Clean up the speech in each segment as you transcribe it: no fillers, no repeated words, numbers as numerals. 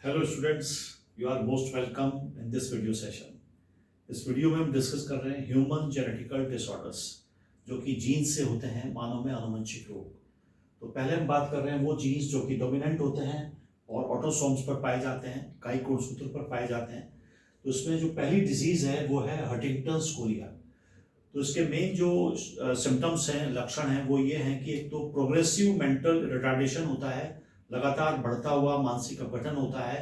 Hello students, you are most welcome in this video session. इस video में हम discuss कर रहे हैं ह्यूमन जेनेटिकल डिसऑर्डर्स जो कि जीन्स से होते हैं, मानव में आनुवंशिक रोग। तो पहले हम बात कर रहे हैं वो जीन्स जो कि डोमिनेंट होते हैं और ऑटोसोम्स पर पाए जाते हैं, काई कोणसूत्र पर पाए जाते हैं। तो इसमें जो पहली डिजीज़ है वो है हंटिंगटन्स कोरिया। तो इसके मेन जो सिम्टम्स हैं, लक्षण हैं, वो ये हैं कि एक तो प्रोग्रेसिव मेंटल रिटार्डेशन होता है, लगातार बढ़ता हुआ मानसिक अपघटन होता है,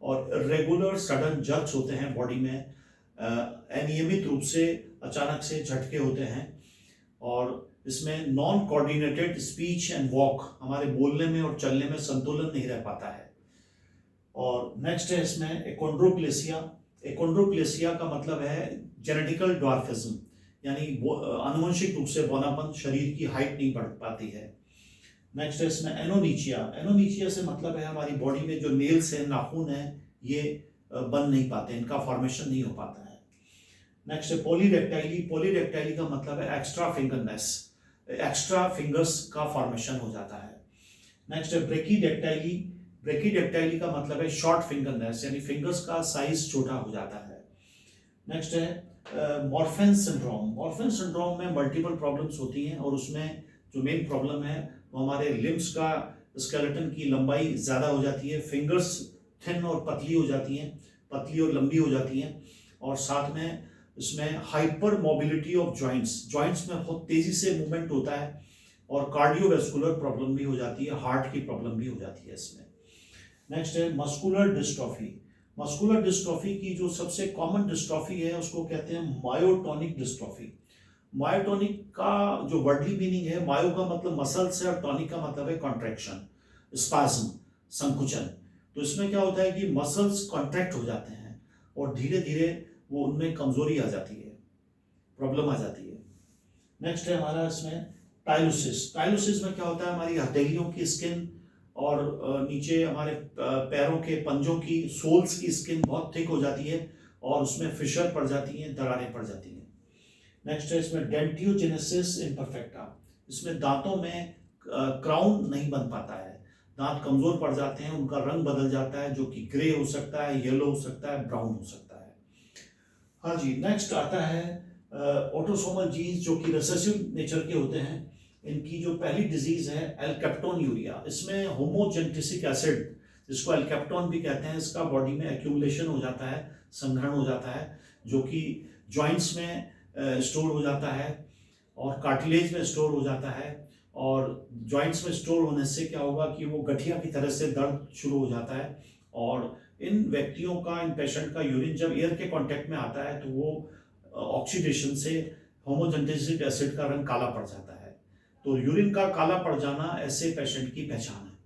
और रेगुलर सडन जर्क्स होते हैं बॉडी में, अनियमित रूप से अचानक से झटके होते हैं, और इसमें non coordinated speech and walk, हमारे बोलने में और चलने में संतुलन नहीं रह पाता है। और नेक्स्ट है इसमें एकोंड्रोप्लेसिया। एकोंड्रोप्लेसिया का मतलब है जेनेटिकल ड्वार्फिज्म, यानी आनुवंशिक रूप से बौनापन, शरीर की हाइट नहीं बढ़ पाती है। नेक्स्ट है इसमें एनोनीचिया। एनोनीचिया से मतलब है हमारी बॉडी में जो नेल्स हैं, नाखून हैं, ये बन नहीं पाते, इनका फॉर्मेशन नहीं हो पाता है। नेक्स्ट है पॉलीडेक्टाइली। पॉलीडेक्टाइली का मतलब है एक्स्ट्रा फिंगरनेस, एक्स्ट्रा फिंगर्स का फॉर्मेशन हो जाता है। नेक्स्ट है ब्रेकीडेक्टाइली। ब्रेकीडेक्टाइली का मतलब है शॉर्ट फिंगरनेस, यानी फिंगर्स का साइज छोटा हो जाता है। नेक्स्ट है मॉर्फन सिंड्रोम। मॉर्फन सिंड्रोम में मल्टीपल प्रॉब्लम्स होती हैं, और उसमें जो मेन प्रॉब्लम है वो हमारे लिम्स का स्केलेटन की लंबाई ज़्यादा हो जाती है, फिंगर्स थिन और पतली हो जाती हैं, पतली और लंबी हो जाती हैं, और साथ में इसमें hyper mobility of joints, joints में बहुत तेज़ी से मूवमेंट होता है, और कार्डियोवैस्कुलर प्रॉब्लम भी हो जाती है, हार्ट की प्रॉब्लम भी हो जाती है इसमें। नेक्स्ट है मस्कुलर डिस्ट्रॉफी। मस्कुलर डिस्ट्रॉफी की जो सबसे कॉमन डिस्ट्रॉफी है उसको कहते हैं मायोटोनिक डिस्ट्रॉफी। मायोटोनिक का जो वर्डली मीनिंग है, मायो का मतलब मसल्स है और टॉनिक का मतलब है कॉन्ट्रैक्शन, स्पाज्म, संकुचन। तो इसमें क्या होता है कि मसल्स कॉन्ट्रैक्ट हो जाते हैं और धीरे धीरे वो उनमें कमजोरी आ जाती है, प्रॉब्लम आ जाती है। नेक्स्ट है हमारा इसमें टाइलोसिस। टाइलोसिस में क्या होता है, हमारी हथेलियों की स्किन और नीचे हमारे पैरों के पंजों की सोल्स की स्किन बहुत थिक हो जाती है, और उसमें फिशर पड़ जाती हैं, दरारें पड़ जाती हैं। नेक्स्ट है इसमें डेंटियोजेनेसिस इम्परफेक्टा। इसमें दांतों में क्राउन नहीं बन पाता है, दांत कमजोर पड़ जाते हैं, उनका रंग बदल जाता है, जो कि ग्रे हो सकता है, येलो हो सकता है, ब्राउन हो सकता है। हाँ जी, नेक्स्ट आता है ऑटोसोमल जीन्स जो कि रिसेसिव नेचर के होते हैं। इनकी जो पहली डिजीज है एल्केप्टोन्यूरिया। इसमें होमोजेंटिसिक एसिड, जिसको एल्केप्टोन भी कहते हैं, इसका बॉडी में एक्यूमुलेशन हो जाता है, संग्रहण हो जाता है, जो कि जॉइंट्स में स्टोर हो जाता है और कार्टिलेज में स्टोर हो जाता है। और जॉइंट्स में स्टोर होने से क्या होगा कि वो गठिया की तरह से दर्द शुरू हो जाता है, और इन व्यक्तियों का, इन पेशेंट का यूरिन जब एयर के कांटेक्ट में आता है तो वो ऑक्सीडेशन से होमोजेंटिसिक एसिड का रंग काला पड़ जाता है। तो यूरिन का काला पड़ जाना ऐसे पेशेंट की पहचान है।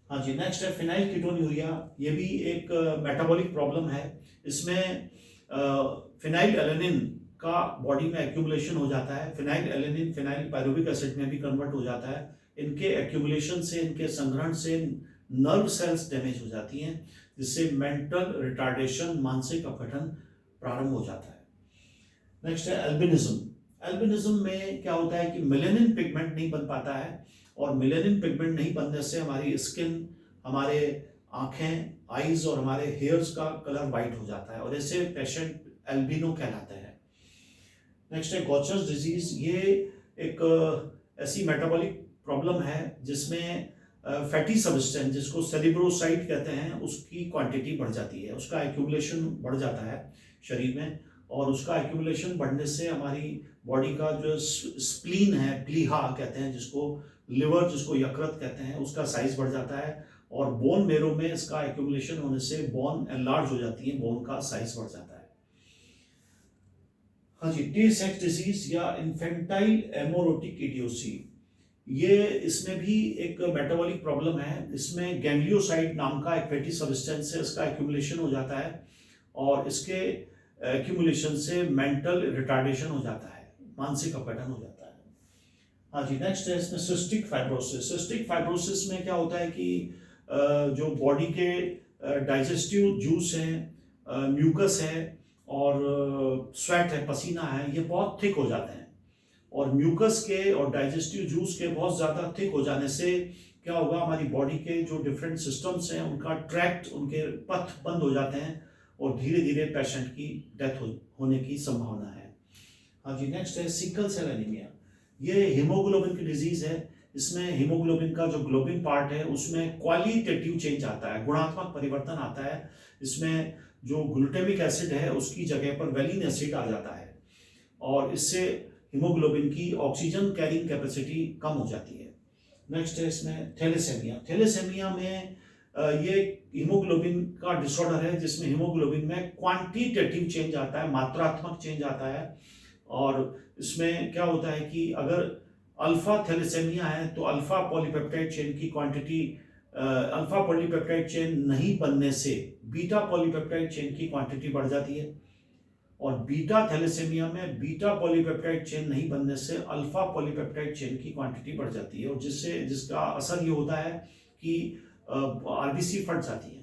हाँ जी, नेक्स्ट है फिनाइल कीटोन्यूरिया। ये भी एक मेटाबॉलिक प्रॉब्लम है। इसमें फिनाइल एलेनिन का बॉडी में एक्यूमुलेशन हो जाता है। Phenyl alanine phenyl pyruvic acid में भी कन्वर्ट हो जाता है। इनके एक्यूमुलेशन से, इनके संग्रहण से नर्व सेल्स डैमेज हो जाती हैं, जिससे मेंटल रिटार्डेशन, मानसिक अपघटन प्रारंभ हो जाता है। नेक्स्ट है एल्बिनिज्म। एल्बिनिज्म में क्या होता है कि मेलेनिन पिगमेंट नहीं बन पाता है, और मेलेनिन पिगमेंट नहीं बनने से हमारी स्किन, हमारे आंखें, आईज और हमारे हेयर्स का कलर वाइट हो जाता है, और ऐसे पेशेंट एल्बिनो कहलाते हैं। नेक्स्ट है गॉचर्स डिजीज। ये एक ऐसी मेटाबॉलिक प्रॉब्लम है जिसमें फैटी सब्सटेंस, जिसको सेरिब्रोसाइट कहते हैं, उसकी क्वांटिटी बढ़ जाती है, उसका एक्यूमुलेशन बढ़ जाता है शरीर में, और उसका एक्यूमुलेशन बढ़ने से हमारी बॉडी का जो स्प्लीन है, प्लीहा कहते हैं जिसको, लिवर जिसको यकृत कहते हैं, उसका साइज बढ़ जाता है, और बोन मेरो में इसका एक्यूमुलेशन होने से बोन एनलार्ज हो जाती है, बोन का साइज बढ़ जाता है। हाँ जी, टी सेक्स डिजीज या इन्फेंटाइल एमोरोटिक इडियोसी, ये इसमें भी एक मेटाबॉलिक प्रॉब्लम है। इसमें गैंग्लियोसाइड नाम का एक फैटी सब्सटेंस है, इसका एक्यूमुलेशन हो जाता है, और इसके एक्यूमुलेशन से मेंटल रिटार्डेशन हो जाता है, मानसिक अपघटन हो जाता है। हाँ जी, नेक्स्ट है इसमें सिस्टिक फाइब्रोसिस। सिस्टिक फाइब्रोसिस में क्या होता है कि जो बॉडी के डाइजेस्टिव जूस हैं, म्यूकस है और स्वेट है, पसीना है, ये बहुत थिक हो जाते हैं, और म्यूकस के और डाइजेस्टिव जूस के बहुत ज़्यादा थिक हो जाने से क्या होगा, हमारी बॉडी के जो डिफरेंट सिस्टम्स हैं उनका ट्रैक्ट, उनके पथ बंद हो जाते हैं और धीरे धीरे पेशेंट की डेथ होने की संभावना है। हाँ जी, नेक्स्ट है सिकल सेल एनीमिया। ये हीमोग्लोबिन की डिजीज है। इसमें हीमोग्लोबिन का जो ग्लोबिन पार्ट है उसमें क्वालिटेटिव चेंज आता है, गुणात्मक परिवर्तन आता है। इसमें जो ग्लूटामिक एसिड है उसकी जगह पर वेलिन एसिड आ जाता है और इससे हीमोग्लोबिन की ऑक्सीजन कैरिंग कैपेसिटी कम हो जाती है। नेक्स्ट है इसमें थैलेसेमिया। थैलेसेमिया में ये हीमोग्लोबिन का डिसऑर्डर है जिसमें हीमोग्लोबिन में क्वांटिटेटिव चेंज आता है, मात्रात्मक चेंज आता है। और इसमें क्या होता है कि अगर अल्फा थैलेसेमिया है तो अल्फा पॉलीपेप्टाइड चेन की क्वांटिटी, अल्फा पॉलीपेप्टाइड चेन नहीं बनने से बीटा पॉलीपेप्टाइड चेन की क्वांटिटी बढ़ जाती है और बीटा थैलेसेमिया में बीटा पॉलीपेप्टाइड चेन नहीं बनने से अल्फा पॉलीपेप्टाइड चेन की क्वांटिटी बढ़ जाती है और जिसका असर ये होता है कि आरबीसी फट जाती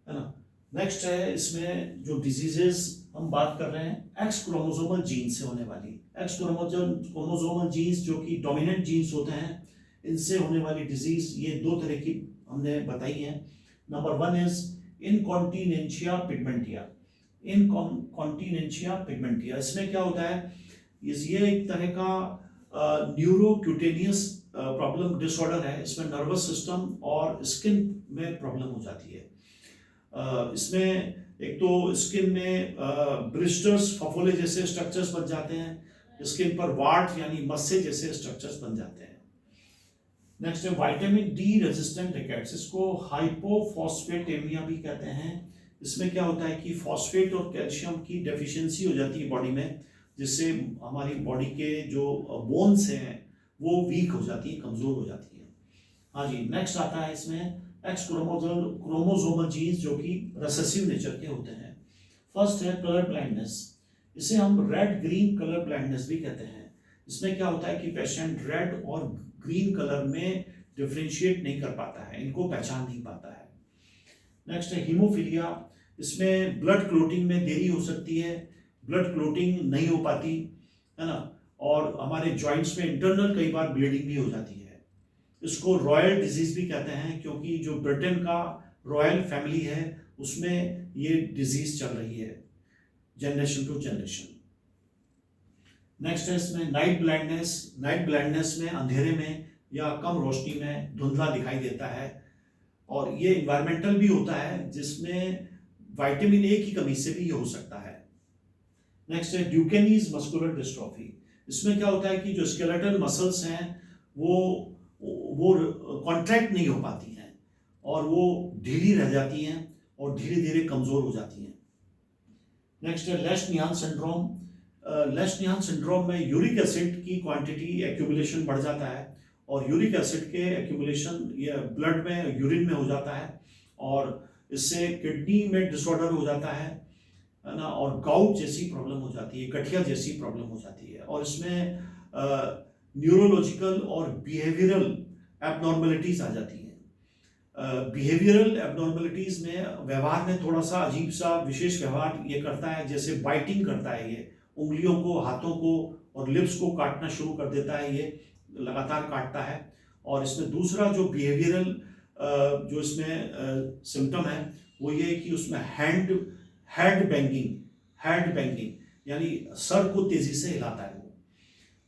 है ना। नेक्स्ट है इसमें जो डिजीजेस हम बात कर रहे हैं एक्स क्रोमोसोमल जीन से होने वाली। एक्स क्रोमोसोमल जीन्स जो कि डोमिनेंट जीन्स होते हैं, इनसे होने वाली डिजीज ये दो तरह की हमने बताई है। Number 1 is इनकॉन्टिनेंशिया पिगमेंटिया। इनकॉन्टिनेंशिया पिगमेंटिया, इसमें क्या होता है, ये एक तरह का न्यूरोक्यूटेनियस प्रॉब्लम डिसऑर्डर है। इसमें नर्वस सिस्टम और स्किन में प्रॉब्लम हो जाती है। इसमें एक तो स्किन में ब्लिस्टर्स, फफोले जैसे स्ट्रक्चर्स बन जाते हैं, स्किन पर वार्ट यानी मस्से जैसे स्ट्रक्चर्स बन जाते हैं। नेक्स्ट है विटामिन डी रेजिस्टेंट रिकेट्स, इसको हाइपोफॉस्फेटेमिया भी कहते हैं। इसमें क्या होता है कि फॉस्फेट और कैल्शियम की डेफिशिएंसी हो जाती है बॉडी में, जिससे हमारी बॉडी के जो बोन्स हैं वो वीक हो जाती है, कमजोर हो जाती है। हाँ जी, नेक्स्ट आता है इसमें एक्स क्रोमोसोमल जीन्स जो कि रिसेसिव नेचर के होते हैं। फर्स्ट है कलर ब्लाइंडनेस, इसे हम रेड ग्रीन कलर ब्लाइंडनेस भी कहते हैं। इसमें क्या होता है कि पेशेंट रेड और ग्रीन कलर में डिफ्रेंशिएट नहीं कर पाता है, इनको पहचान नहीं पाता है। नेक्स्ट है हीमोफीलिया, इसमें ब्लड क्लोटिंग में देरी हो सकती है, ब्लड क्लोटिंग नहीं हो पाती है ना, और हमारे जॉइंट्स में इंटरनल कई बार ब्लीडिंग भी हो जाती है। इसको रॉयल डिजीज भी कहते हैं क्योंकि जो ब्रिटेन का रॉयल फैमिली है उसमें ये डिजीज चल रही है जनरेशन टू जनरेशन। नेक्स्ट है इसमें नाइट ब्लाइंडनेस। नाइट ब्लाइंडनेस में अंधेरे में या कम रोशनी में धुंधला दिखाई देता है और ये इन्वायरमेंटल भी होता है जिसमें विटामिन ए की कमी से भी ये हो सकता है। नेक्स्ट है ड्यूकेनीज मस्कुलर डिस्ट्रॉफी, इसमें क्या होता है कि जो स्केलेटल मसल्स हैं वो कॉन्ट्रैक्ट नहीं हो पाती हैं और वो ढीली रह जाती हैं और धीरे धीरे कमजोर हो जाती हैं। नेक्स्ट है लेश-निहान सिंड्रोम। लेश-निहान सिंड्रोम में यूरिक एसिड की क्वांटिटी एक्यूमुलेशन बढ़ जाता है और यूरिक एसिड के एक्यूमुलेशन ये ब्लड में, यूरिन में हो जाता है और इससे किडनी में डिसऑर्डर हो जाता है ना, और गाउट जैसी प्रॉब्लम हो जाती है, गठिया जैसी प्रॉब्लम हो जाती है। और इसमें न्यूरोलॉजिकल और बिहेवियरल एबनॉर्मलिटीज आ जाती हैं। बिहेवियरल एबनॉर्मलिटीज में व्यवहार में थोड़ा सा अजीब सा विशेष व्यवहार ये करता है, जैसे बाइटिंग करता है, ये उंगलियों को, हाथों को और लिप्स को काटना शुरू कर देता है, ये लगातार काटता है। और इसमें दूसरा जो बिहेवियरल जो इसमें सिम्टम है वो ये कि उसमें हेड बैंगिंग यानी सर को तेजी से हिलाता है वो।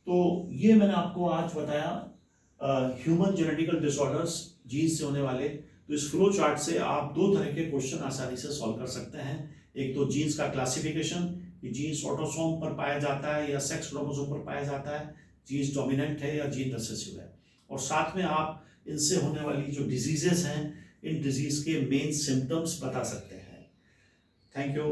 तो ये मैंने आपको आज बताया ह्यूमन जेनेटिकल डिसऑर्डर्स, जीन से होने वाले। तो इस फ्लो चार्ट से आप दो तरह के क्वेश्चन आसानी से सॉल्व कर सकते हैं। एक तो जीन्स का क्लासिफिकेशन कि जीन्स ऑटोसोम पर पाया जाता है या सेक्स क्रोमोसोम पर पाया जाता है, जीन्स डोमिनेंट है या जीन रिसेसिव है, और साथ में आप इनसे होने वाली जो डिजीजेस हैं इन डिजीज के मेन सिम्टम्स बता सकते हैं। Thank you.